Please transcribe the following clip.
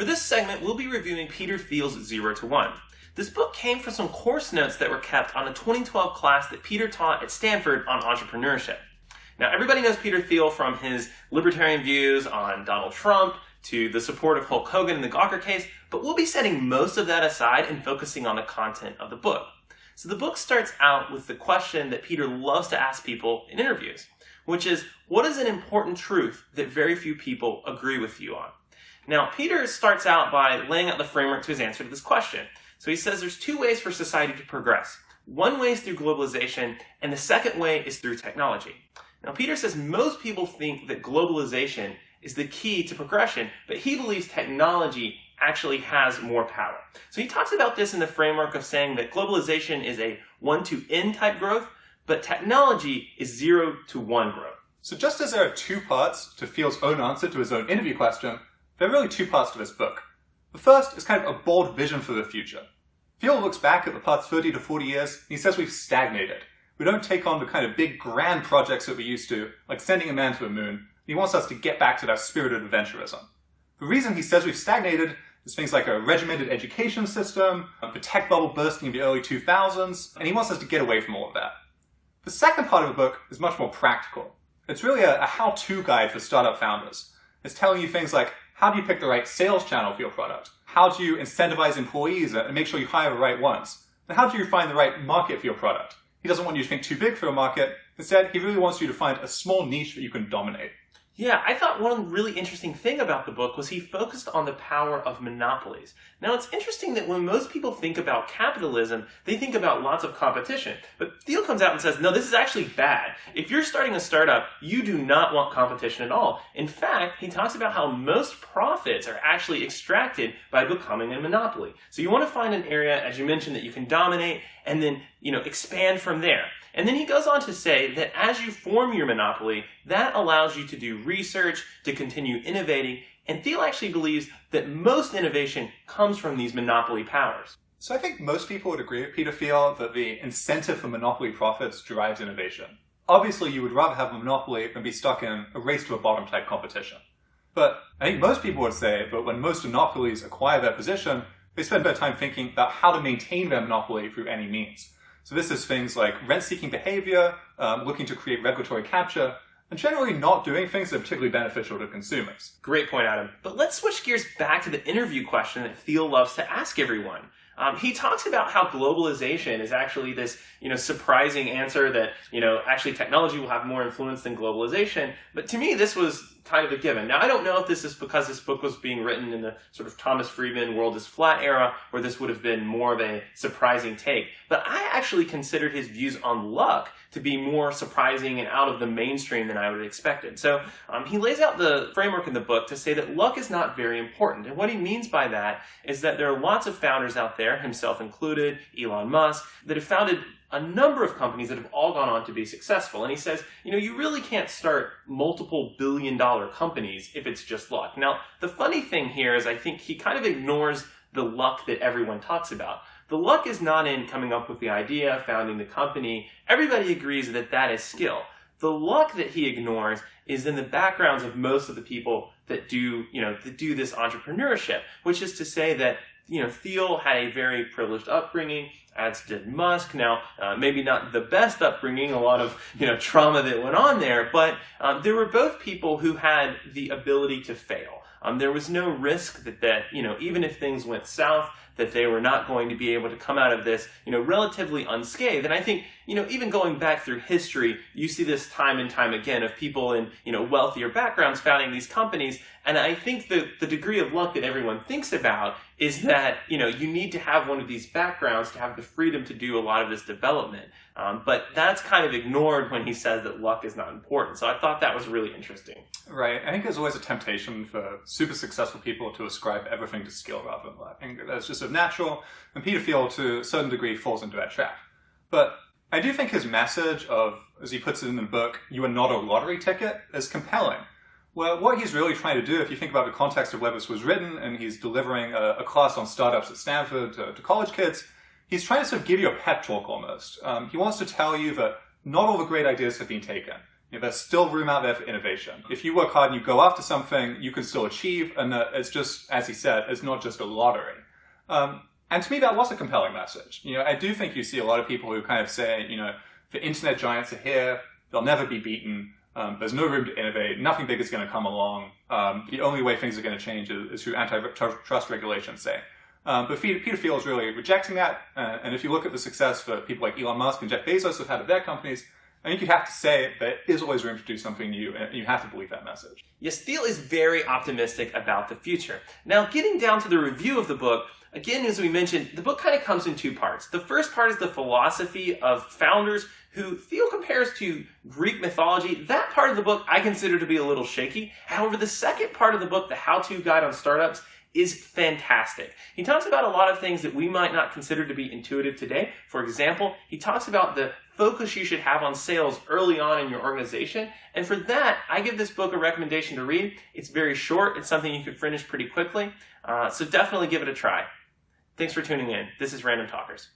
For this segment, we'll be reviewing Peter Thiel's 0 to 1. This book came from some course notes that were kept on a 2012 class that Peter taught at Stanford on entrepreneurship. Now, everybody knows Peter Thiel from his libertarian views on Donald Trump to the support of Hulk Hogan in the Gawker case, but we'll be setting most of that aside and focusing on the content of the book. So the book starts out with the question that Peter loves to ask people in interviews, which is, what is an important truth that very few people agree with you on? Now, Peter starts out by laying out the framework to his answer to this question. So he says there's two ways for society to progress. One way is through globalization, and the second way is through technology. Now, Peter says most people think that globalization is the key to progression, but he believes technology actually has more power. So he talks about this in the framework of saying that globalization is a 1 to n type growth, but technology is 0 to 1 growth. So just as there are two parts to Thiel's own answer to his own interview question, there are really two parts to this book. The first is kind of a bold vision for the future. Thiel looks back at the past 30 to 40 years, and he says we've stagnated. We don't take on the kind of big grand projects that we used to, like sending a man to the moon. He wants us to get back to that spirit of adventurism. The reason he says we've stagnated is things like a regimented education system, the tech bubble bursting in the early 2000s, and he wants us to get away from all of that. The second part of the book is much more practical. It's really a how-to guide for startup founders. It's telling you things like, how do you pick the right sales channel for your product? How do you incentivize employees and make sure you hire the right ones? And how do you find the right market for your product? He doesn't want you to think too big for a market. Instead, he really wants you to find a small niche that you can dominate. Yeah, I thought one really interesting thing about the book was he focused on the power of monopolies. Now, it's interesting that when most people think about capitalism, they think about lots of competition. But Thiel comes out and says, no, this is actually bad. If you're starting a startup, you do not want competition at all. In fact, he talks about how most profits are actually extracted by becoming a monopoly. So you want to find an area, as you mentioned, that you can dominate and then, expand from there. And then he goes on to say that as you form your monopoly, that allows you to do research, to continue innovating, and Thiel actually believes that most innovation comes from these monopoly powers. So I think most people would agree with Peter Thiel that the incentive for monopoly profits drives innovation. Obviously, you would rather have a monopoly than be stuck in a race to a bottom type competition. But I think most people would say that when most monopolies acquire their position, they spend their time thinking about how to maintain their monopoly through any means. So this is things like rent-seeking behavior, looking to create regulatory capture, and generally not doing things that are particularly beneficial to consumers. Great point, Adam. But let's switch gears back to the interview question that Thiel loves to ask everyone. He talks about how globalization is actually this, surprising answer that, actually technology will have more influence than globalization. But to me, this was kind of a given. Now, I don't know if this is because this book was being written in the sort of Thomas Friedman world is flat era, where this would have been more of a surprising take. But I actually considered his views on luck to be more surprising and out of the mainstream than I would have expected. So he lays out the framework in the book to say that luck is not very important. And what he means by that is that there are lots of founders out there, himself included, Elon Musk, that have founded a number of companies that have all gone on to be successful. And he says, you really can't start multiple billion-dollar companies if it's just luck. Now, the funny thing here is I think he kind of ignores the luck that everyone talks about. The luck is not in coming up with the idea, founding the company. Everybody agrees that that is skill. The luck that he ignores is in the backgrounds of most of the people that do this entrepreneurship, which is to say that Thiel had a very privileged upbringing, as did Musk. Now, maybe not the best upbringing, a lot of trauma that went on there, but there were both people who had the ability to fail. There was no risk that even if things went south, that they were not going to be able to come out of this, relatively unscathed. And I think, even going back through history, you see this time and time again of people in, wealthier backgrounds founding these companies. And I think the degree of luck that everyone thinks about is that, you need to have one of these backgrounds to have the freedom to do a lot of this development. But that's kind of ignored when he says that luck is not important. So I thought that was really interesting. Right. I think there's always a temptation for super successful people to ascribe everything to skill rather than luck. I think that's just sort of natural, and Peter Thiel, to a certain degree, falls into that trap. But I do think his message of, as he puts it in the book, you are not a lottery ticket, is compelling. Well, what he's really trying to do, if you think about the context of where this was written, and he's delivering a class on startups at Stanford to college kids, he's trying to sort of give you a pep talk almost. He wants to tell you that not all the great ideas have been taken. There's still room out there for innovation. If you work hard and you go after something, you can still achieve, and that it's just, as he said, it's not just a lottery. And to me, that was a compelling message. I do think you see a lot of people who kind of say, the internet giants are here, they'll never be beaten, there's no room to innovate, nothing big is going to come along, the only way things are going to change is through antitrust regulations, say. But Peter Thiel is really rejecting that, and if you look at the success for people like Elon Musk and Jeff Bezos have had at their companies, I think you have to say there is always room to do something new, and you have to believe that message. Yes, Thiel is very optimistic about the future. Now, getting down to the review of the book, again, as we mentioned, the book kind of comes in two parts. The first part is the philosophy of founders, who Thiel compares to Greek mythology. That part of the book I consider to be a little shaky. However, the second part of the book, the how-to guide on startups, is fantastic. He talks about a lot of things that we might not consider to be intuitive today. For example, he talks about the focus you should have on sales early on in your organization. And for that, I give this book a recommendation to read. It's very short. It's something you can finish pretty quickly. So definitely give it a try. Thanks for tuning in. This is Random Talkers.